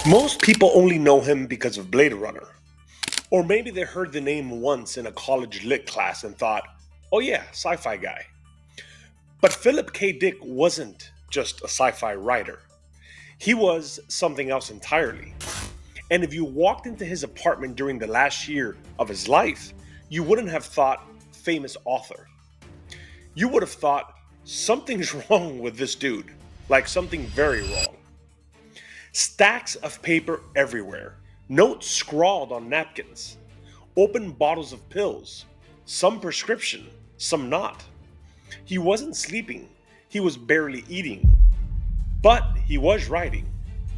Most people only know him because of Blade Runner. Or maybe they heard the name once in a college lit class and thought, oh yeah, sci-fi guy. But Philip K. Dick wasn't just a sci-fi writer. He was something else entirely. And if you walked into his apartment during the last year of his life, you wouldn't have thought famous author. You would have thought something's wrong with this dude, like something very wrong. Stacks of paper everywhere, notes scrawled on napkins, open bottles of pills, some prescription, some not. He wasn't sleeping, he was barely eating. But he was writing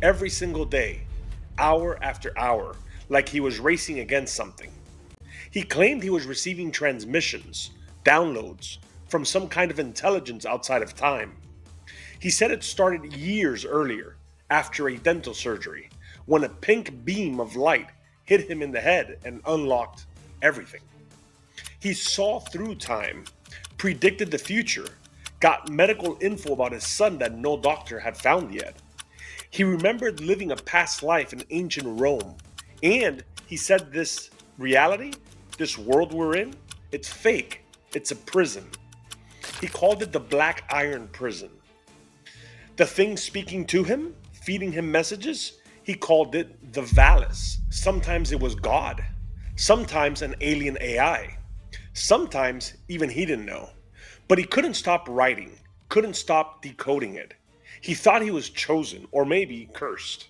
every single day, hour after hour, like he was racing against something. He claimed he was receiving transmissions, downloads, from some kind of intelligence outside of time. He said it started years earlier, after a dental surgery, when a pink beam of light hit him in the head and unlocked everything. He saw through time, predicted the future, got medical info about his son that no doctor had found yet. He remembered living a past life in ancient Rome, and he said this reality, this world we're in, it's fake, it's a prison. He called it the Black Iron Prison. The thing speaking to him, feeding him messages, he called it the VALIS. Sometimes it was God, sometimes an alien AI, sometimes even he didn't know. But he couldn't stop writing, couldn't stop decoding it. He thought he was chosen, or maybe cursed.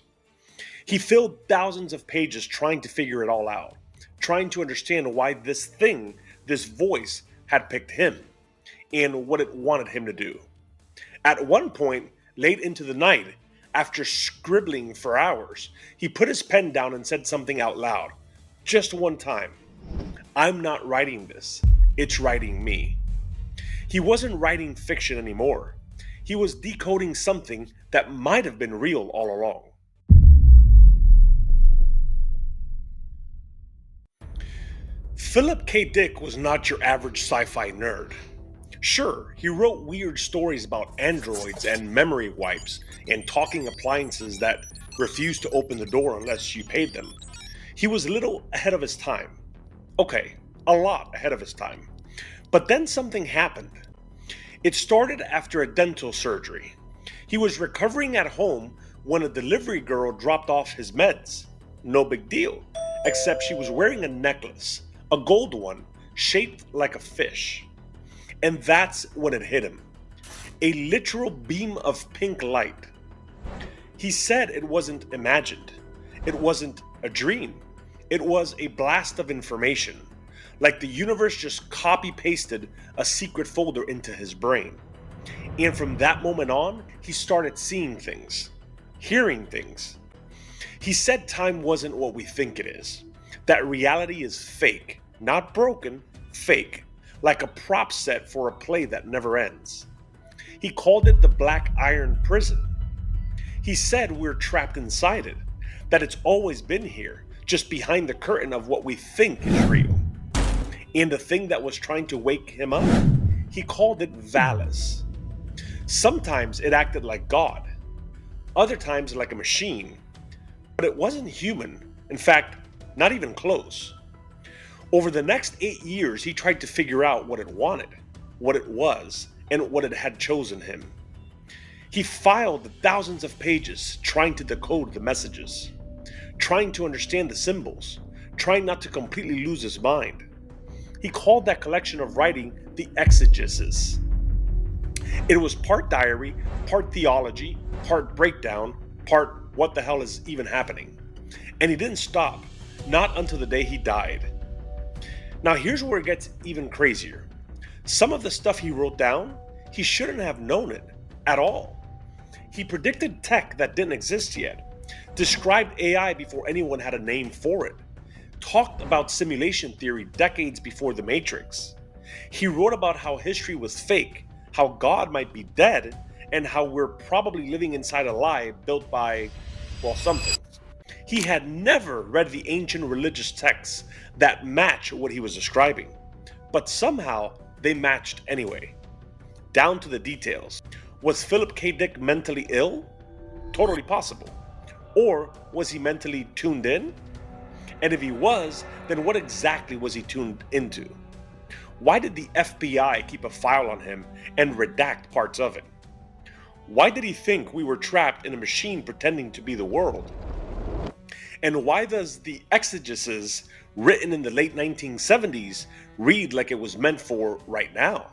He filled thousands of pages trying to figure it all out, trying to understand why this thing, this voice, had picked him, and what it wanted him to do. At one point, late into the night, after scribbling for hours, he put his pen down and said something out loud. Just one time. I'm not writing this. It's writing me. He wasn't writing fiction anymore. He was decoding something that might have been real all along. Philip K. Dick was not your average sci-fi nerd. Sure, he wrote weird stories about androids and memory wipes and talking appliances that refused to open the door unless you paid them. He was a little ahead of his time. Okay, a lot ahead of his time. But then something happened. It started after a dental surgery. He was recovering at home when a delivery girl dropped off his meds. No big deal, except she was wearing a necklace, a gold one, shaped like a fish. And that's when it hit him. A literal beam of pink light. He said it wasn't imagined. It wasn't a dream. It was a blast of information. Like the universe just copy-pasted a secret folder into his brain. And from that moment on, he started seeing things, hearing things. He said time wasn't what we think it is. That reality is fake, not broken, fake. Like a prop set for a play that never ends. He called it the Black Iron Prison. He said we're trapped inside it, that it's always been here, just behind the curtain of what we think is real. And the thing that was trying to wake him up, he called it VALIS. Sometimes it acted like God, other times like a machine, but it wasn't human, in fact, not even close. Over the next 8 years, he tried to figure out what it wanted, what it was, and what it had chosen him. He filed thousands of pages trying to decode the messages, trying to understand the symbols, trying not to completely lose his mind. He called that collection of writing the Exegesis. It was part diary, part theology, part breakdown, part what the hell is even happening. And he didn't stop, not until the day he died. Now here's where it gets even crazier. Some of the stuff he wrote down, he shouldn't have known it at all. He predicted tech that didn't exist yet, described AI before anyone had a name for it, talked about simulation theory decades before the Matrix. He wrote about how history was fake, how God might be dead, and how we're probably living inside a lie built by, well, something. He had never read the ancient religious texts that match what he was describing, but somehow they matched anyway. Down to the details. Was Philip K. Dick mentally ill? Totally possible. Or was he mentally tuned in? And if he was, then what exactly was he tuned into? Why did the FBI keep a file on him and redact parts of it? Why did he think we were trapped in a machine pretending to be the world? And why does the Exegesis written in the late 1970s read like it was meant for right now?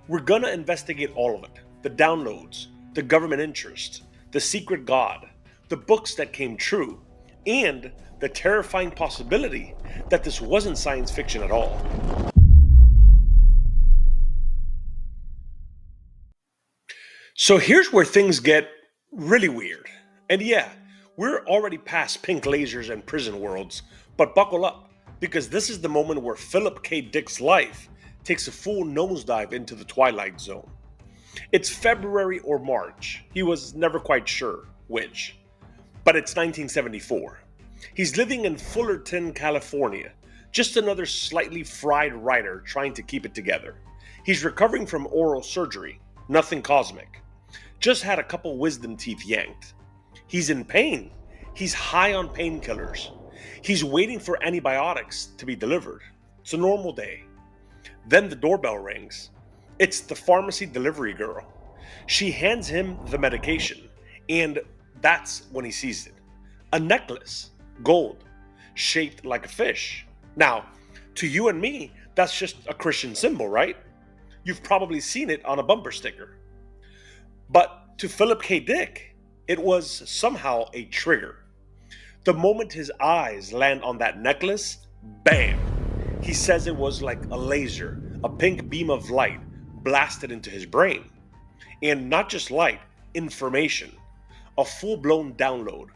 We're gonna investigate all of it. The downloads, the government interest, the secret God, the books that came true, and the terrifying possibility that this wasn't science fiction at all. So here's where things get really weird. And yeah, we're already past pink lasers and prison worlds, but buckle up, because this is the moment where Philip K. Dick's life takes a full nosedive into the Twilight Zone. It's February or March, he was never quite sure which, but it's 1974. He's living in Fullerton, California, just another slightly fried writer trying to keep it together. He's recovering from oral surgery, nothing cosmic. Just had a couple wisdom teeth yanked. He's in pain. He's high on painkillers. He's waiting for antibiotics to be delivered. It's a normal day. Then the doorbell rings. It's the pharmacy delivery girl. She hands him the medication, and that's when he sees it. A necklace, gold, shaped like a fish. Now, to you and me, that's just a Christian symbol, right? You've probably seen it on a bumper sticker. But to Philip K. Dick, it was somehow a trigger. The moment his eyes land on that necklace, bam! He says it was like a laser, a pink beam of light blasted into his brain. And not just light, information. A full-blown download.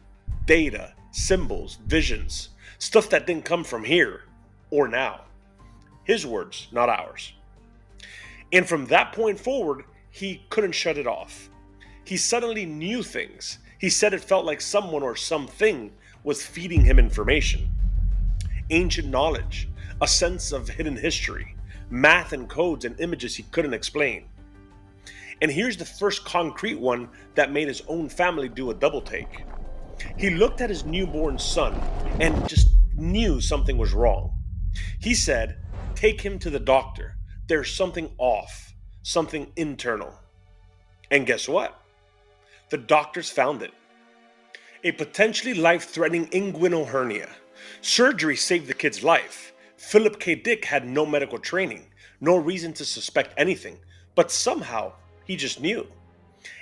Data, symbols, visions. Stuff that didn't come from here or now. His words, not ours. And from that point forward, he couldn't shut it off. He suddenly knew things. He said it felt like someone or something was feeding him information. Ancient knowledge, a sense of hidden history, math and codes and images he couldn't explain. And here's the first concrete one that made his own family do a double take. He looked at his newborn son and just knew something was wrong. He said, "Take him to the doctor. There's something off, something internal." And guess what? The doctors found it. A potentially life-threatening inguinal hernia. Surgery saved the kid's life. Philip K. Dick had no medical training, no reason to suspect anything, but somehow he just knew.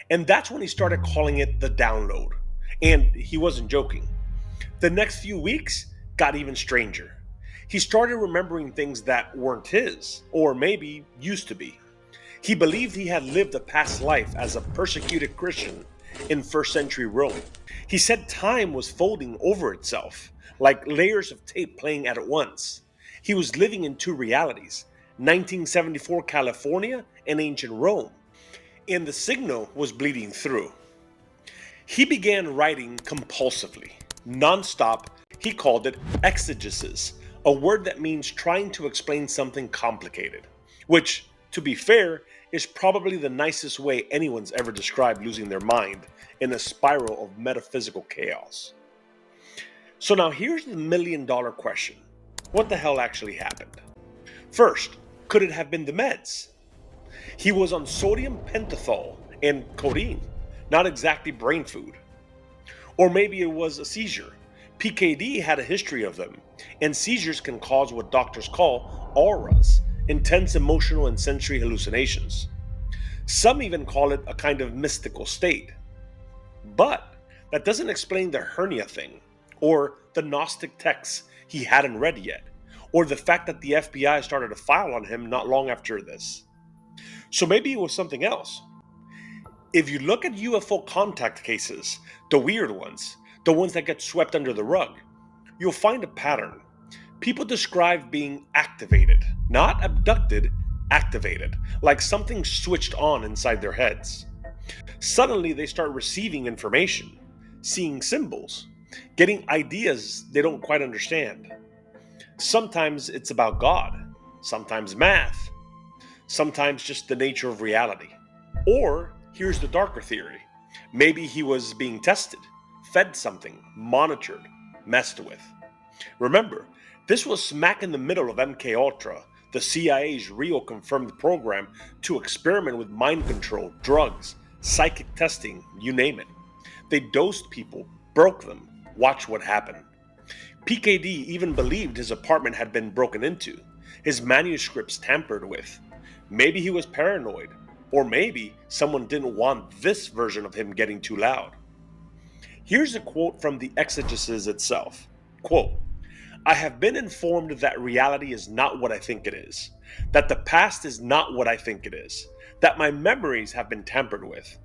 And that's when he started calling it the download. And he wasn't joking. The next few weeks got even stranger. He started remembering things that weren't his, or maybe used to be. He believed he had lived a past life as a persecuted Christian in first century Rome. He said time was folding over itself, like layers of tape playing at once. He was living in two realities, 1974 California and ancient Rome, and the signal was bleeding through. He began writing compulsively, non-stop. He called it exegesis, a word that means trying to explain something complicated, which, to be fair, is probably the nicest way anyone's ever described losing their mind in a spiral of metaphysical chaos. So now here's the million-dollar question. What the hell actually happened? First, could it have been the meds? He was on sodium pentothal and codeine, not exactly brain food. Or maybe it was a seizure. PKD had a history of them, and seizures can cause what doctors call auras, intense emotional and sensory hallucinations. Some even call it a kind of mystical state. But that doesn't explain the hernia thing, or the Gnostic texts he hadn't read yet, or the fact that the FBI started a file on him not long after this. So maybe it was something else. If you look at UFO contact cases, the weird ones, the ones that get swept under the rug, you'll find a pattern. People describe being activated, not abducted, activated, like something switched on inside their heads. Suddenly they start receiving information, seeing symbols, getting ideas they don't quite understand. Sometimes it's about God, sometimes math, sometimes just the nature of reality. Or here's the darker theory. Maybe he was being tested, fed something, monitored, messed with. Remember, this was smack in the middle of MK Ultra, the CIA's real confirmed program to experiment with mind control, drugs, psychic testing, you name it. They dosed people, broke them, watch what happened. PKD even believed his apartment had been broken into, his manuscripts tampered with. Maybe he was paranoid, or maybe someone didn't want this version of him getting too loud. Here's a quote from the Exegesis itself. Quote, I have been informed that reality is not what I think it is, that the past is not what I think it is, that my memories have been tampered with.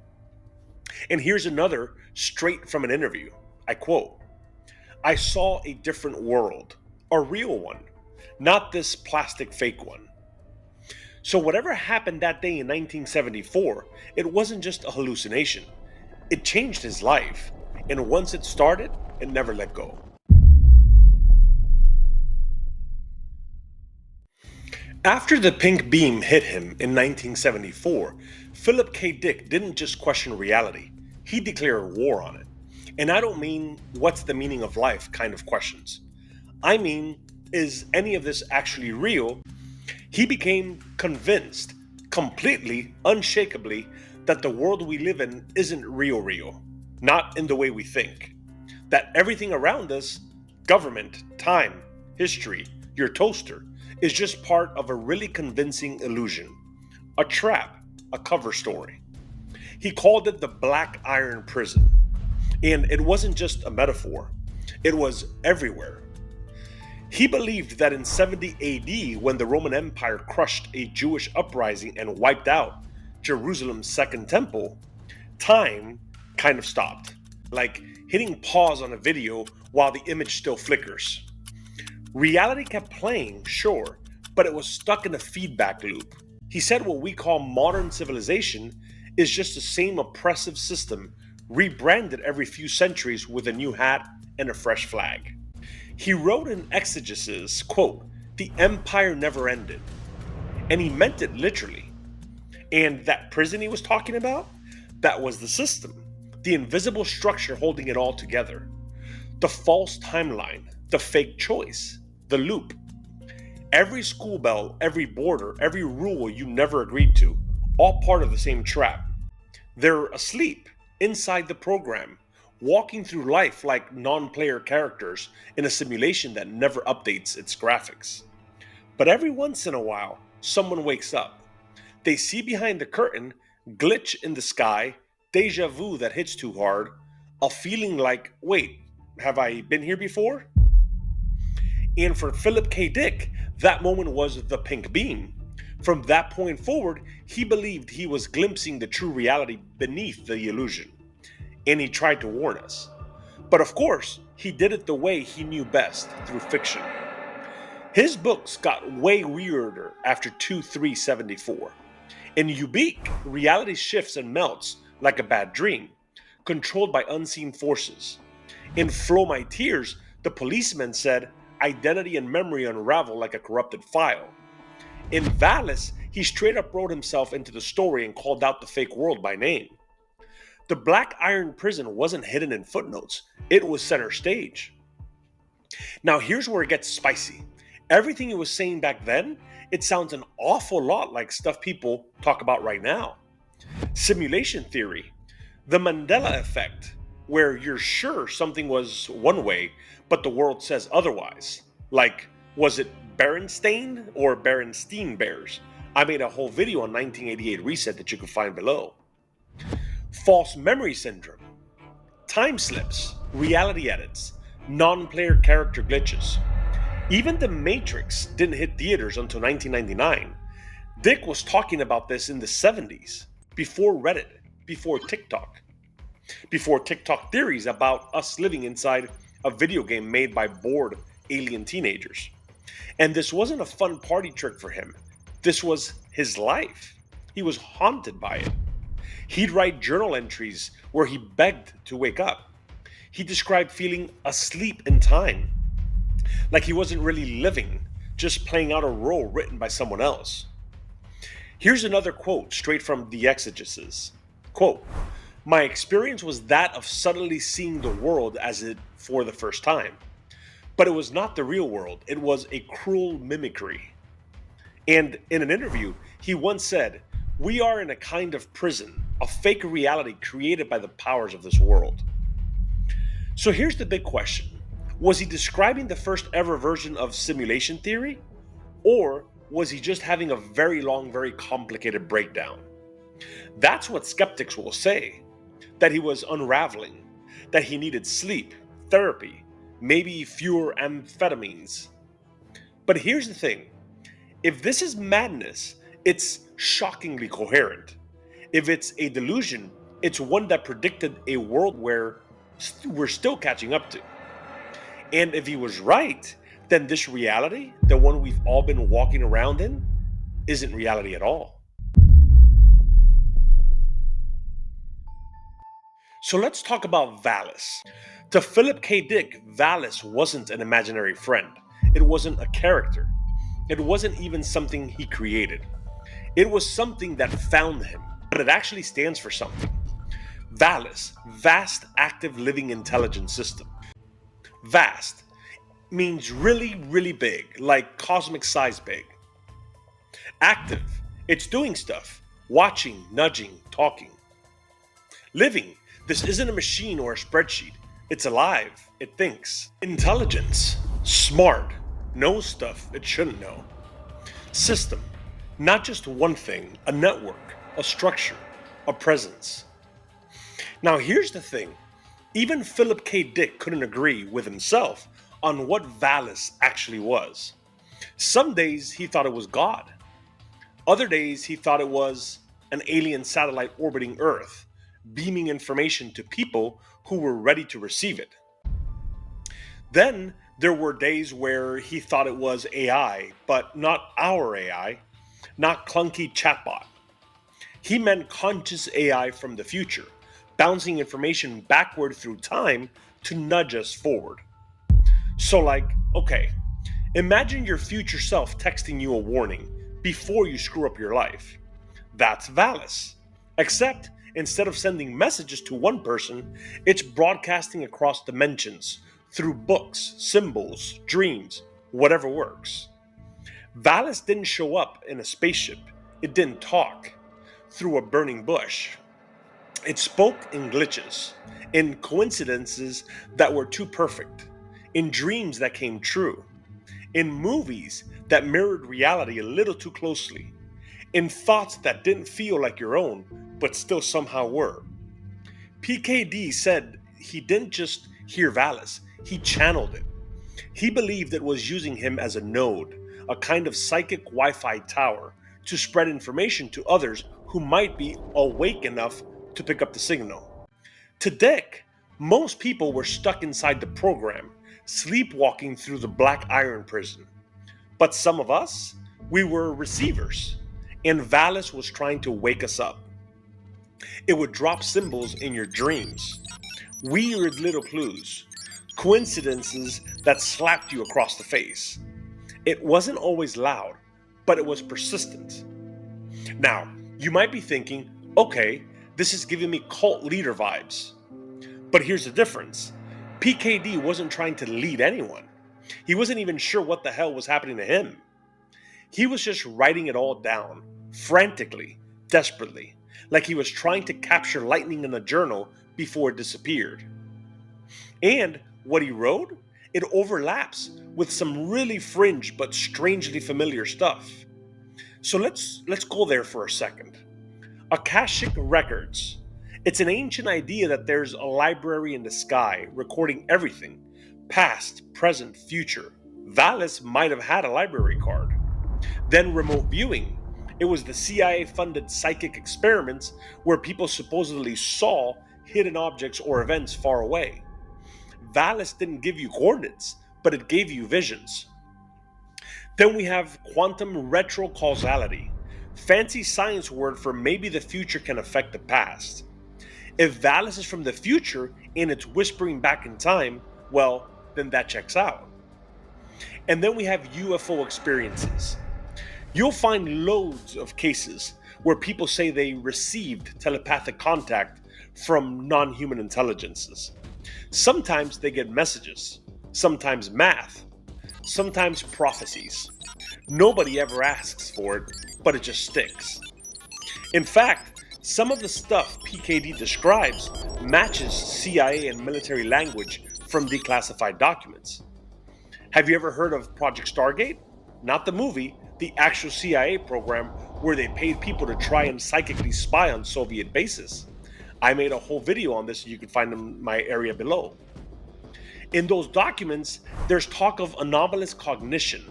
And here's another straight from an interview. I quote, I saw a different world, a real one, not this plastic fake one. So whatever happened that day in 1974, it wasn't just a hallucination. It changed his life, and once it started, it never let go. After the pink beam hit him in 1974, Philip K. Dick didn't just question reality, he declared war on it. And I don't mean, what's the meaning of life kind of questions. I mean, is any of this actually real? He became convinced, completely, unshakably, that the world we live in isn't real, not in the way we think. That everything around us, government, time, history, your toaster, is just part of a really convincing illusion, a trap, a cover story. He called it the Black Iron Prison. And it wasn't just a metaphor, it was everywhere. He believed that in 70 AD, when the Roman Empire crushed a Jewish uprising and wiped out Jerusalem's Second Temple, time kind of stopped, like hitting pause on a video while the image still flickers. Reality kept playing, sure, but it was stuck in a feedback loop. He said what we call modern civilization is just the same oppressive system rebranded every few centuries with a new hat and a fresh flag. He wrote in Exegesis, quote, the empire never ended. And he meant it literally. And that prison he was talking about, that was the system, the invisible structure holding it all together. The false timeline, the fake choice, the loop. Every school bell, every border, every rule you never agreed to, all part of the same trap. They're asleep inside the program, walking through life like non-player characters in a simulation that never updates its graphics. But every once in a while, someone wakes up. They see behind the curtain, glitch in the sky, deja vu that hits too hard, a feeling like, wait, have I been here before? And for Philip K. Dick, that moment was the pink beam. From that point forward, he believed he was glimpsing the true reality beneath the illusion. And he tried to warn us. But of course, he did it the way he knew best, through fiction. His books got way weirder after 2374. In Ubik, reality shifts and melts like a bad dream, controlled by unseen forces. In Flow My Tears, the policeman said, identity and memory unravel like a corrupted file. In VALIS, he straight up wrote himself into the story and called out the fake world by name. The Black Iron Prison wasn't hidden in footnotes, it was center stage. Now here's where it gets spicy. Everything he was saying back then, it sounds an awful lot like stuff people talk about right now. Simulation theory, the Mandela effect, where you're sure something was one way, but the world says otherwise. Like, was it Berenstain or Berenstein Bears? I made a whole video on 1988 Reset that you can find below. False memory syndrome, time slips, reality edits, non-player character glitches. Even The Matrix didn't hit theaters until 1999. Dick was talking about this in the 70s, before Reddit, before TikTok theories about us living inside a video game made by bored alien teenagers. And this wasn't a fun party trick for him. This was his life. He was haunted by it. He'd write journal entries where he begged to wake up. He described feeling asleep in time, like he wasn't really living, just playing out a role written by someone else. Here's another quote straight from the Exegesis. Quote, My experience was that of suddenly seeing the world as it for the first time. But it was not the real world, it was a cruel mimicry. And in an interview, he once said, "We are in a kind of prison, a fake reality created by the powers of this world." So here's the big question. Was he describing the first ever version of simulation theory? Or was he just having a very long, very complicated breakdown? That's what skeptics will say, that he was unraveling, that he needed sleep, therapy, maybe fewer amphetamines. But here's the thing, if this is madness, it's shockingly coherent. If it's a delusion, it's one that predicted a world where we're still catching up to. And if he was right, then this reality, the one we've all been walking around in, isn't reality at all. So let's talk about VALIS. To Philip K. Dick, VALIS wasn't an imaginary friend. It wasn't a character. It wasn't even something he created. It was something that found him, but it actually stands for something. VALIS, Vast Active Living Intelligence System. Vast means really, really big, like cosmic size big. Active, it's doing stuff, watching, nudging, talking. Living, this isn't a machine or a spreadsheet. It's alive, it thinks. Intelligence, smart, knows stuff it shouldn't know. System, not just one thing, a network, a structure, a presence. Now here's the thing, even Philip K. Dick couldn't agree with himself on what VALIS actually was. Some days he thought it was God. Other days he thought it was an alien satellite orbiting Earth, beaming information to people who were ready to receive it. Then there were days where he thought it was AI, but not our AI, not clunky chatbot. He meant conscious AI from the future, bouncing information backward through time to nudge us forward. So, like, okay, imagine your future self texting you a warning before you screw up your life. That's VALIS. Except instead of sending messages to one person, it's broadcasting across dimensions through books, symbols, dreams, whatever works. VALIS didn't show up in a spaceship. It didn't talk through a burning bush. It spoke in glitches, in coincidences that were too perfect, in dreams that came true, in movies that mirrored reality a little too closely, in thoughts that didn't feel like your own, but still somehow were. PKD said he didn't just hear VALIS, he channeled it. He believed it was using him as a node, a kind of psychic Wi-Fi tower, to spread information to others who might be awake enough to pick up the signal. To Dick, most people were stuck inside the program, sleepwalking through the black iron prison. But some of us, we were receivers, and VALIS was trying to wake us up. It would drop symbols in your dreams, weird little clues, coincidences that slapped you across the face. It wasn't always loud, but it was persistent. Now, you might be thinking, okay, this is giving me cult leader vibes. But here's the difference. PKD wasn't trying to lead anyone. He wasn't even sure what the hell was happening to him. He was just writing it all down, frantically, desperately, like he was trying to capture lightning in a journal before it disappeared. And what he wrote, it overlaps with some really fringe but strangely familiar stuff. So let's go there for a second. Akashic Records. It's an ancient idea that there's a library in the sky recording everything, past, present, future. VALIS might have had a library card. Then remote viewing. It was the CIA-funded psychic experiments where people supposedly saw hidden objects or events far away. VALIS didn't give you coordinates, but it gave you visions. Then we have quantum retrocausality, fancy science word for maybe the future can affect the past. If VALIS is from the future and it's whispering back in time, well, then that checks out. And then we have UFO experiences. You'll find loads of cases where people say they received telepathic contact from non human intelligences. Sometimes they get messages, sometimes math, sometimes prophecies. Nobody ever asks for it, but it just sticks. In fact, some of the stuff PKD describes matches CIA and military language from declassified documents. Have you ever heard of Project Stargate? Not the movie, the actual CIA program where they paid people to try and psychically spy on Soviet bases. I made a whole video on this, you can find them in my area below. In those documents, there's talk of anomalous cognition,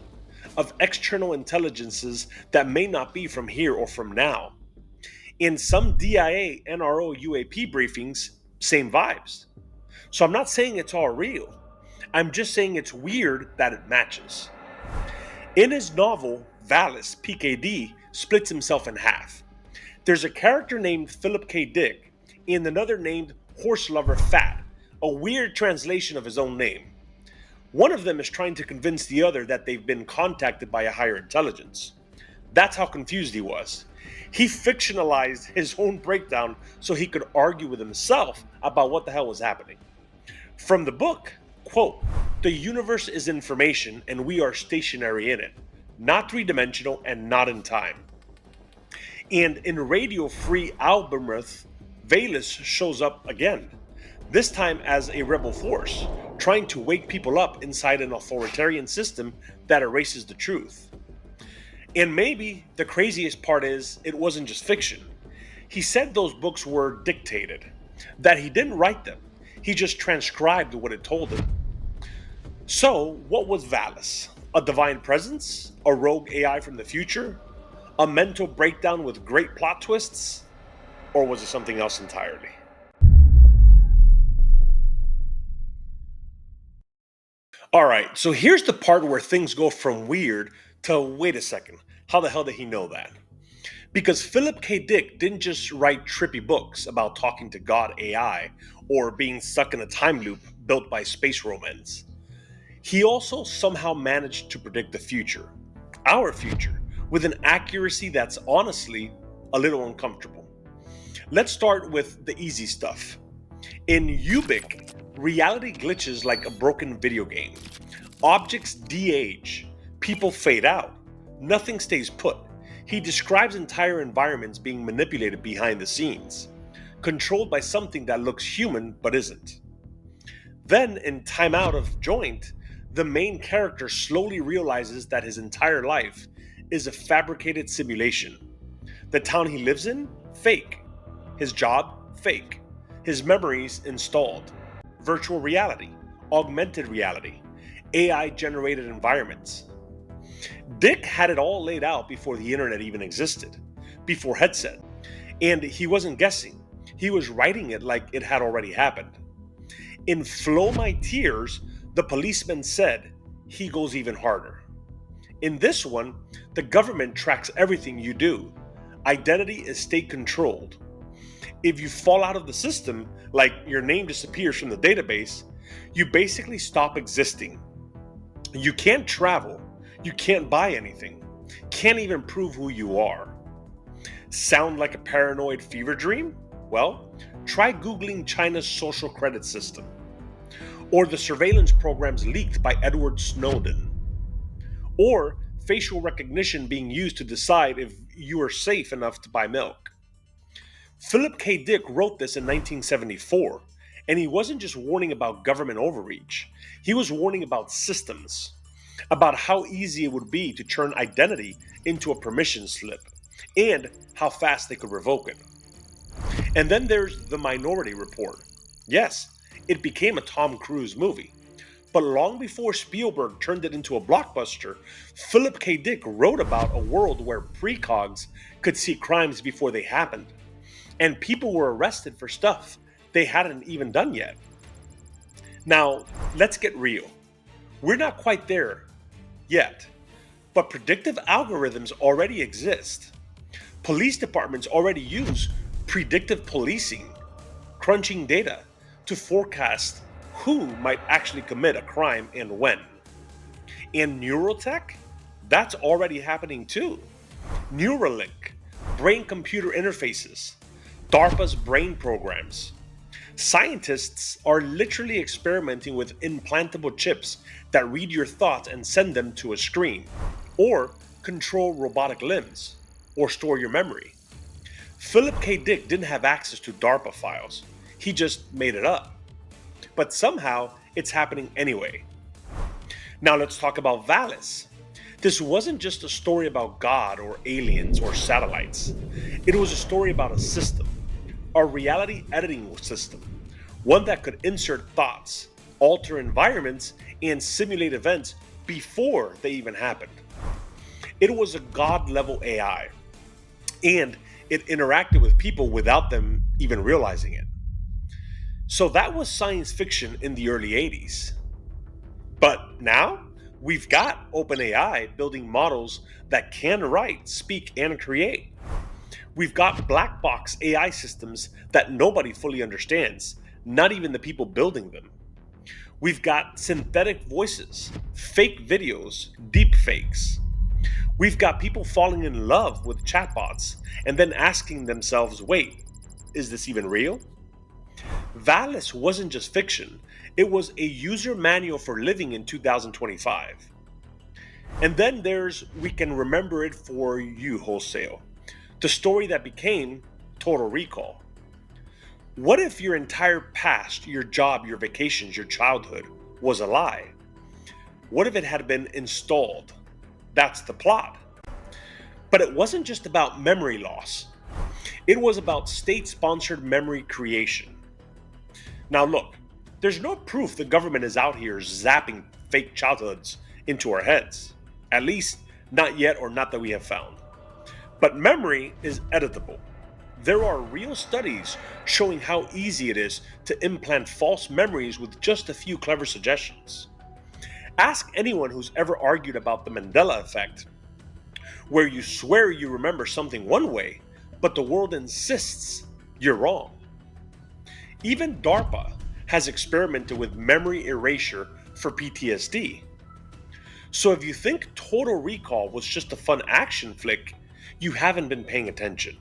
of external intelligences that may not be from here or from now. In some DIA NRO UAP briefings, same vibes. So I'm not saying it's all real. I'm just saying it's weird that it matches. In his novel, VALIS, PKD splits himself in half. There's a character named Philip K. Dick and another named Horse Lover Fat, a weird translation of his own name. One of them is trying to convince the other that they've been contacted by a higher intelligence. That's how confused he was. He fictionalized his own breakdown so he could argue with himself about what the hell was happening. From the book, quote, "The universe is information and we are stationary in it, not three-dimensional and not in time." And in Radio Free Albemarle, VALIS shows up again, this time as a rebel force, trying to wake people up inside an authoritarian system that erases the truth. And maybe the craziest part is it wasn't just fiction. He said those books were dictated, that he didn't write them, he just transcribed what it told him. So, what was VALIS? A divine presence? A rogue AI from the future? A mental breakdown with great plot twists? Or was it something else entirely? Alright, so here's the part where things go from weird to wait a second, how the hell did he know that? Because Philip K. Dick didn't just write trippy books about talking to God AI or being stuck in a time loop built by space romance. He also somehow managed to predict the future, our future, with an accuracy that's honestly a little uncomfortable. Let's start with the easy stuff. In Ubik, reality glitches like a broken video game. Objects de-age, people fade out, nothing stays put. He describes entire environments being manipulated behind the scenes, controlled by something that looks human but isn't. Then, in Time Out of Joint, the main character slowly realizes that his entire life is a fabricated simulation. The town he lives in? Fake. His job? Fake. His memories installed. Virtual reality, augmented reality, AI-generated environments. Dick had it all laid out before the internet even existed, before headset. And he wasn't guessing. He was writing it like it had already happened. In Flow My Tears, the policeman said, he goes even harder. In this one, the government tracks everything you do. Identity is state controlled. If you fall out of the system, like your name disappears from the database, you basically stop existing. You can't travel, you can't buy anything, can't even prove who you are. Sound like a paranoid fever dream? Well, try Googling China's social credit system, or the surveillance programs leaked by Edward Snowden, or facial recognition being used to decide if you are safe enough to buy milk. Philip K. Dick wrote this in 1974, and he wasn't just warning about government overreach. He was warning about systems, about how easy it would be to turn identity into a permission slip, and how fast they could revoke it. And then there's The Minority Report. Yes, it became a Tom Cruise movie. But long before Spielberg turned it into a blockbuster, Philip K. Dick wrote about a world where precogs could see crimes before they happened. And people were arrested for stuff they hadn't even done yet. Now, let's get real. We're not quite there yet, but predictive algorithms already exist. Police departments already use predictive policing, crunching data to forecast who might actually commit a crime and when. In neurotech, that's already happening too. Neuralink, brain-computer interfaces, DARPA's brain programs. Scientists are literally experimenting with implantable chips that read your thoughts and send them to a screen, or control robotic limbs, or store your memory. Philip K. Dick didn't have access to DARPA files, he just made it up. But somehow, it's happening anyway. Now let's talk about VALIS. This wasn't just a story about God or aliens or satellites. It was a story about a system, a reality editing system, one that could insert thoughts, alter environments, and simulate events before they even happened. It was a God level AI, and it interacted with people without them even realizing it. So that was science fiction in the early 80s. But now, we've got OpenAI building models that can write, speak, and create. We've got black box AI systems that nobody fully understands, not even the people building them. We've got synthetic voices, fake videos, deep fakes. We've got people falling in love with chatbots and then asking themselves, wait, is this even real? VALIS wasn't just fiction, it was a user manual for living in 2025. And then there's We Can Remember It For You Wholesale, the story that became Total Recall. What if your entire past, your job, your vacations, your childhood was a lie? What if it had been installed? That's the plot. But it wasn't just about memory loss. It was about state-sponsored memory creation. Now look, there's no proof the government is out here zapping fake childhoods into our heads. At least, not yet, or not that we have found. But memory is editable. There are real studies showing how easy it is to implant false memories with just a few clever suggestions. Ask anyone who's ever argued about the Mandela effect, where you swear you remember something one way, but the world insists you're wrong. Even DARPA has experimented with memory erasure for PTSD. So if you think Total Recall was just a fun action flick, you haven't been paying attention.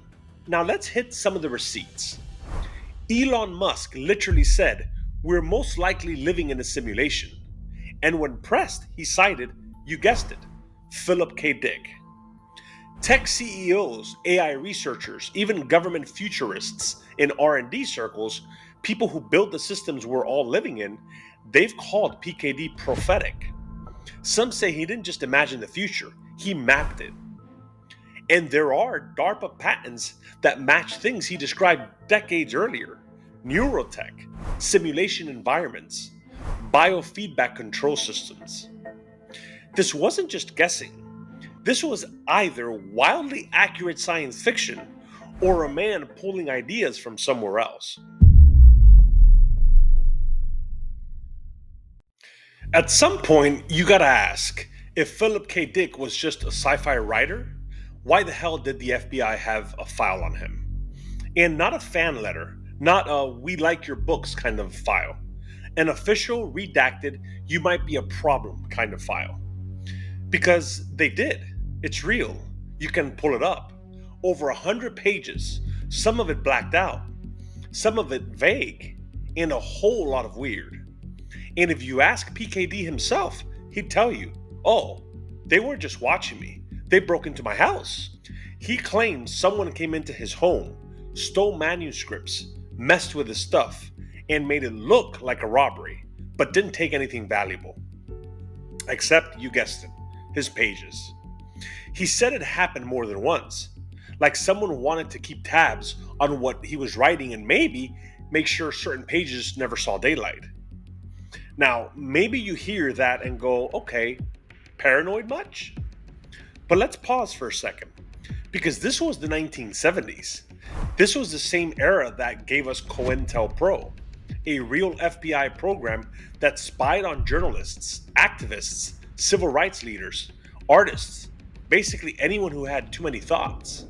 Now let's hit some of the receipts. Elon Musk literally said, "We're most likely living in a simulation." And when pressed, he cited, you guessed it, Philip K. Dick. Tech CEOs, AI researchers, even government futurists in R&D circles, people who build the systems we're all living in, they've called PKD prophetic. Some say he didn't just imagine the future, he mapped it. And there are DARPA patents that match things he described decades earlier: neurotech, simulation environments, biofeedback control systems. This wasn't just guessing. This was either wildly accurate science fiction or a man pulling ideas from somewhere else. At some point, you gotta ask, if Philip K. Dick was just a sci-fi writer, why the hell did the FBI have a file on him? And not a fan letter, not a "we like your books" kind of file. An official, redacted, "you might be a problem" kind of file. Because they did. It's real. You can pull it up. Over 100 pages, some of it blacked out, some of it vague, and a whole lot of weird. And if you ask PKD himself, he'd tell you, "Oh, they weren't just watching me, they broke into my house." He claims someone came into his home, stole manuscripts, messed with his stuff, and made it look like a robbery, but didn't take anything valuable. Except, you guessed it, his pages. He said it happened more than once, like someone wanted to keep tabs on what he was writing and maybe make sure certain pages never saw daylight. Now, maybe you hear that and go, okay, paranoid much? But let's pause for a second, because this was the 1970s. This was the same era that gave us COINTELPRO, a real FBI program that spied on journalists, activists, civil rights leaders, artists, basically anyone who had too many thoughts.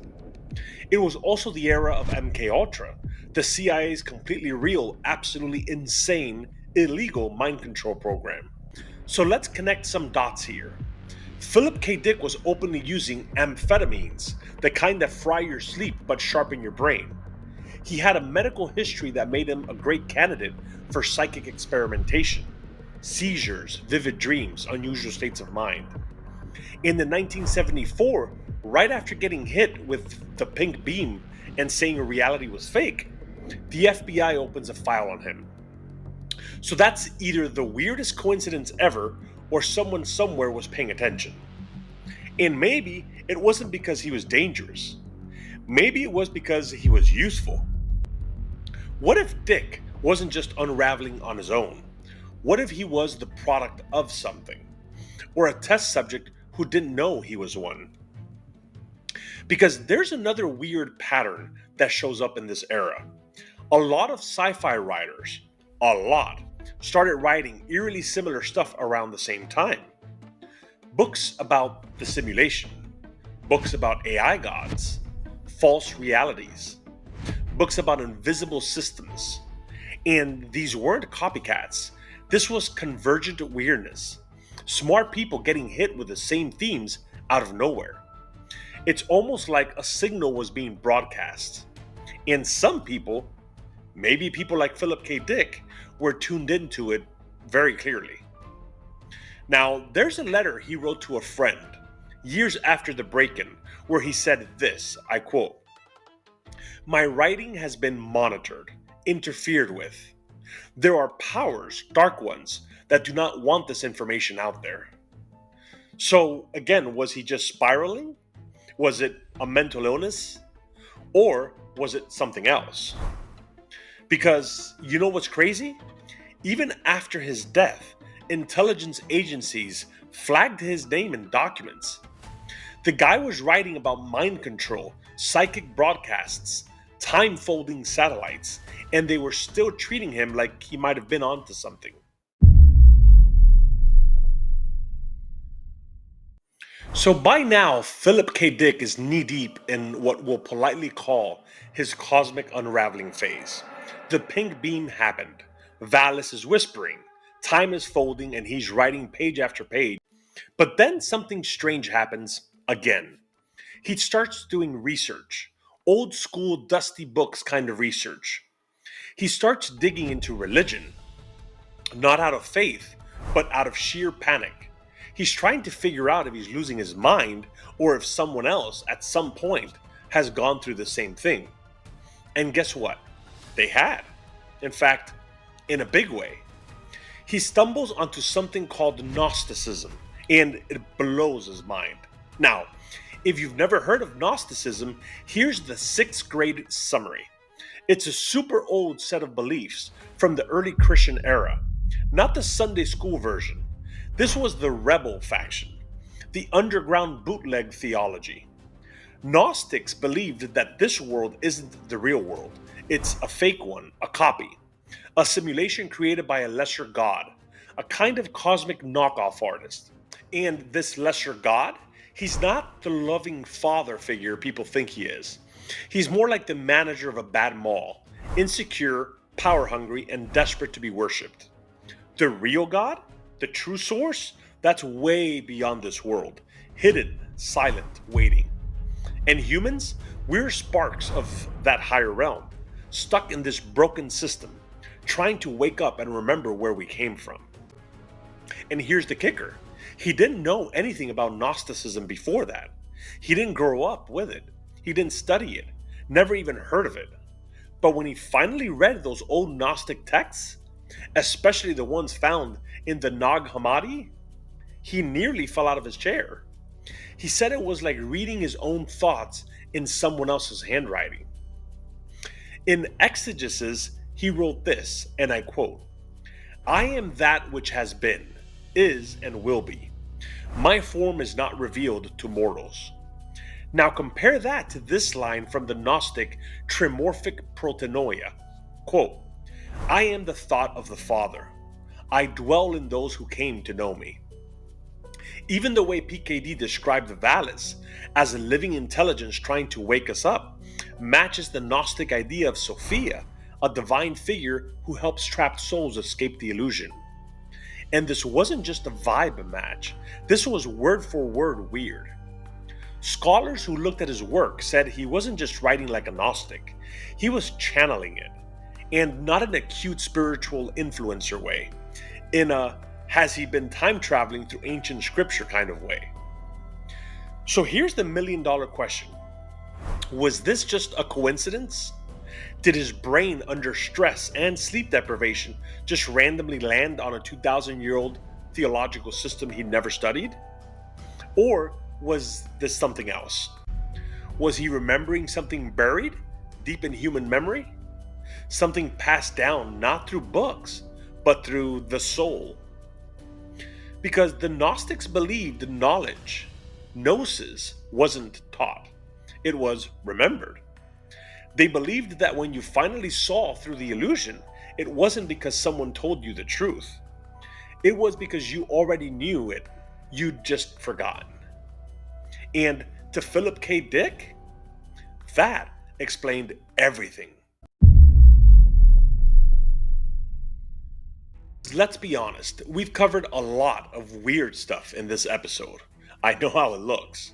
It was also the era of MKUltra, the CIA's completely real, absolutely insane, illegal mind control program. So let's connect some dots here. Philip K. Dick was openly using amphetamines, the kind that fry your sleep but sharpen your brain. He had a medical history that made him a great candidate for psychic experimentation: seizures, vivid dreams, unusual states of mind. In the 1974, right after getting hit with the pink beam and saying reality was fake, the FBI opens a file on him. So that's either the weirdest coincidence ever, or someone somewhere was paying attention. And maybe it wasn't because he was dangerous. Maybe it was because he was useful. What if Dick wasn't just unraveling on his own? What if he was the product of something? Or a test subject who didn't know he was one? Because there's another weird pattern that shows up in this era. A lot of sci-fi writers, started writing eerily similar stuff around the same time. Books about the simulation, books about AI gods, false realities, books about invisible systems. And these weren't copycats. This was convergent weirdness. Smart people getting hit with the same themes out of nowhere. It's almost like a signal was being broadcast. And some people, maybe people like Philip K. Dick, were tuned into it very clearly. Now, there's a letter he wrote to a friend years after the break-in where he said this, I quote, "My writing has been monitored, interfered with. There are powers, dark ones, that do not want this information out there." So, again, was he just spiraling? Was it a mental illness? Or was it something else? Because you know what's crazy? Even after his death, intelligence agencies flagged his name in documents. The guy was writing about mind control, psychic broadcasts, time folding satellites, and they were still treating him like he might have been onto something. So by now, Philip K. Dick is knee deep in what we'll politely call his cosmic unraveling phase. The pink beam happened. VALIS is whispering. Time is folding and he's writing page after page. But then something strange happens again. He starts doing research. Old school, dusty books kind of research. He starts digging into religion. Not out of faith, but out of sheer panic. He's trying to figure out if he's losing his mind or if someone else at some point has gone through the same thing. And guess what? They had. In fact, in a big way. He stumbles onto something called Gnosticism, and it blows his mind. Now, if you've never heard of Gnosticism, here's the 6th grade summary. It's a super old set of beliefs from the early Christian era, not the Sunday school version. This was the rebel faction, the underground bootleg theology. Gnostics believed that this world isn't the real world. It's a fake one, a copy, a simulation created by a lesser god, a kind of cosmic knockoff artist. And this lesser god, he's not the loving father figure people think he is. He's more like the manager of a bad mall, insecure, power hungry, and desperate to be worshipped. The real god, the true source, that's way beyond this world, hidden, silent, waiting. And humans, we're sparks of that higher realm, stuck in this broken system, trying to wake up and remember where we came from. And here's the kicker. He didn't know anything about Gnosticism before that. He didn't grow up with it. He didn't study it. Never even heard of it. But when he finally read those old Gnostic texts, especially the ones found in the Nag Hammadi, he nearly fell out of his chair. He said it was like reading his own thoughts in someone else's handwriting. In Exegesis, he wrote this, and I quote, "I am that which has been, is, and will be. My form is not revealed to mortals." Now compare that to this line from the Gnostic Trimorphic Protenoia. Quote, "I am the thought of the Father. I dwell in those who came to know me." Even the way PKD described the VALIS as a living intelligence trying to wake us up matches the Gnostic idea of Sophia, a divine figure who helps trapped souls escape the illusion. And this wasn't just a vibe match, this was word for word weird. Scholars who looked at his work said he wasn't just writing like a Gnostic, he was channeling it, and not in a cute spiritual influencer way, in a has he been time traveling through ancient scripture kind of way. So here's the $1,000,000 question. Was this just a coincidence? Did his brain, under stress and sleep deprivation, just randomly land on a 2,000-year-old theological system he never studied? Or was this something else? Was he remembering something buried deep in human memory? Something passed down not through books, but through the soul? Because the Gnostics believed knowledge, gnosis, wasn't taught, it was remembered. They believed that when you finally saw through the illusion, it wasn't because someone told you the truth. It was because you already knew it, you'd just forgotten. And to Philip K. Dick, that explained everything. Let's be honest, we've covered a lot of weird stuff in this episode. I know how it looks.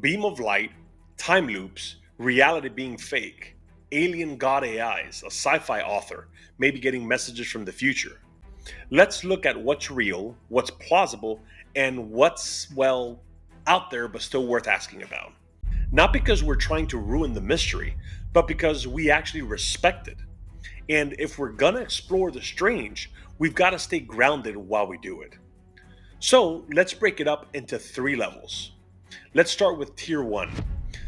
Beam of light, time loops, reality being fake, alien god AIs, a sci-fi author, maybe getting messages from the future. Let's look at what's real, what's plausible, and what's, well, out there but still worth asking about. Not because we're trying to ruin the mystery, but because we actually respect it. And if we're gonna explore the strange, we've got to stay grounded while we do it. So let's break it up into 3 levels. Let's start with Tier 1,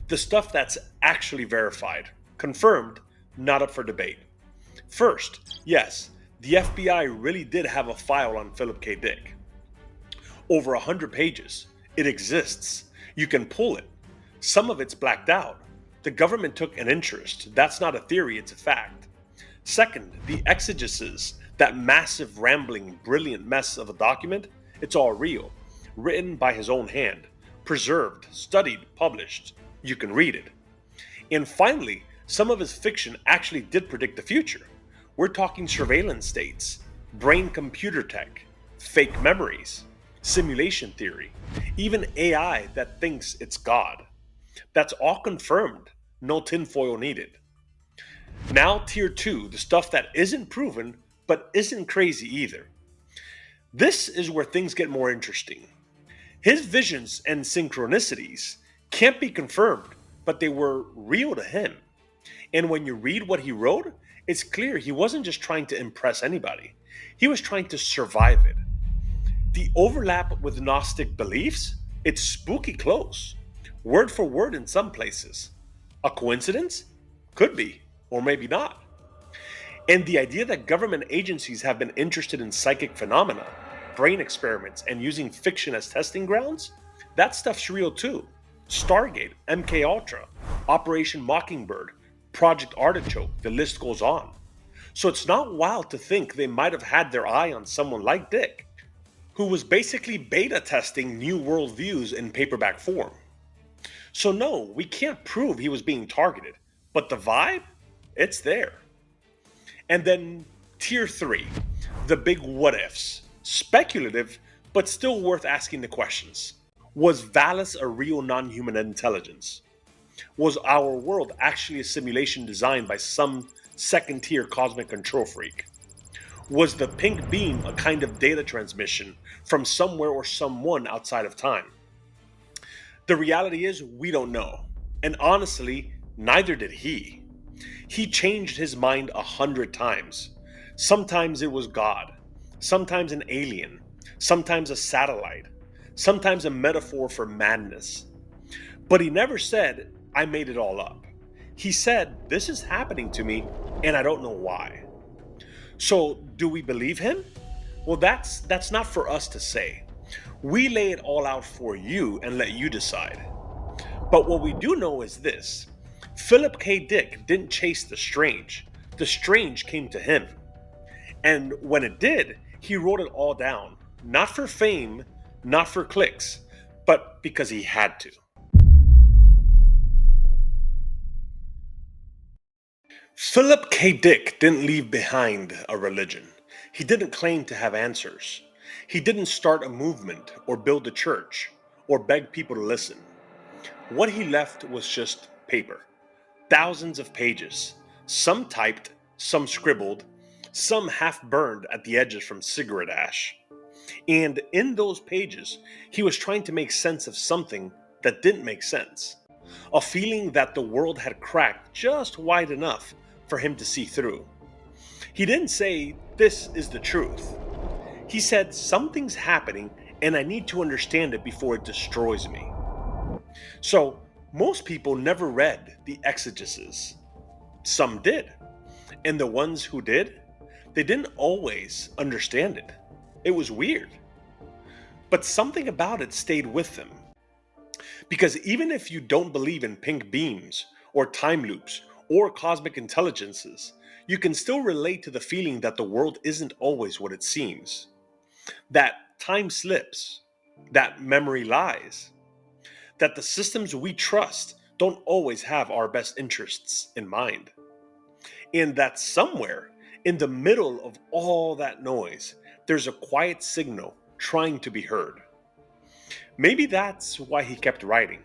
the stuff that's actually verified, confirmed, not up for debate. First, yes, the FBI really did have a file on Philip K. Dick. Over 100 pages. It exists. You can pull it. Some of it's blacked out. The government took an interest. That's not a theory, it's a fact. Second, the exegesis, that massive, rambling, brilliant mess of a document, it's all real. Written by his own hand. Preserved, studied, published. You can read it. And finally, some of his fiction actually did predict the future. We're talking surveillance states, brain-computer tech, fake memories, simulation theory, even AI that thinks it's God. That's all confirmed, no tinfoil needed. Now, Tier 2, the stuff that isn't proven, but isn't crazy either. This is where things get more interesting. His visions and synchronicities can't be confirmed, but they were real to him. And when you read what he wrote, it's clear he wasn't just trying to impress anybody. He was trying to survive it. The overlap with Gnostic beliefs, it's spooky close. Word for word in some places. A coincidence? Could be, or maybe not. And the idea that government agencies have been interested in psychic phenomena, brain experiments, and using fiction as testing grounds, that stuff's real too. Stargate, MK Ultra, Operation Mockingbird, Project Artichoke, the list goes on. So it's not wild to think they might have had their eye on someone like Dick, who was basically beta testing new worldviews in paperback form. So no, we can't prove he was being targeted, but the vibe, it's there. And then Tier 3, the big what ifs. Speculative, but still worth asking the questions. Was VALIS a real non-human intelligence? Was our world actually a simulation designed by some second-tier cosmic control freak? Was the pink beam a kind of data transmission from somewhere or someone outside of time? The reality is, we don't know. And honestly, neither did he. He changed his mind 100 times. Sometimes it was God, sometimes an alien, sometimes a satellite, sometimes a metaphor for madness. But he never said, I made it all up. He said, this is happening to me and I don't know why. So, do we believe him? Well, that's not for us to say. We lay it all out for you and let you decide. But what we do know is this. Philip K. Dick didn't chase the strange. The strange came to him. And when it did, he wrote it all down. Not for fame, not for clicks, but because he had to. Philip K. Dick didn't leave behind a religion. He didn't claim to have answers. He didn't start a movement or build a church or beg people to listen. What he left was just paper. Thousands of pages. Some typed, some scribbled, some half burned at the edges from cigarette ash. And in those pages, he was trying to make sense of something that didn't make sense. A feeling that the world had cracked just wide enough for him to see through. He didn't say, "This is the truth." He said, "Something's happening and I need to understand it before it destroys me." So, most people never read the Exegesis. Some did. And the ones who did, they didn't always understand it. It was weird. But something about it stayed with them. Because even if you don't believe in pink beams, or time loops, or cosmic intelligences, you can still relate to the feeling that the world isn't always what it seems. That time slips. That memory lies. That the systems we trust don't always have our best interests in mind. And that somewhere in the middle of all that noise, there's a quiet signal trying to be heard. Maybe that's why he kept writing.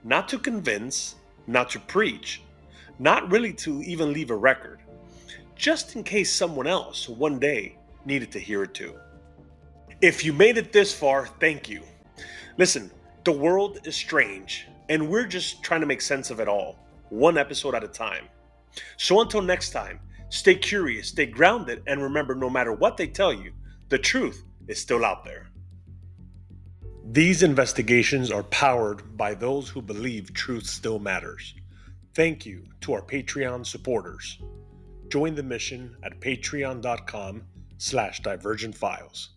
Not to convince, not to preach, not really to even leave a record, just in case someone else one day needed to hear it too. If you made it this far, thank you. Listen, the world is strange, and we're just trying to make sense of it all, one episode at a time. So until next time, stay curious, stay grounded, and remember no matter what they tell you, the truth is still out there. These investigations are powered by those who believe truth still matters. Thank you to our Patreon supporters. Join the mission at patreon.com/divergentfiles.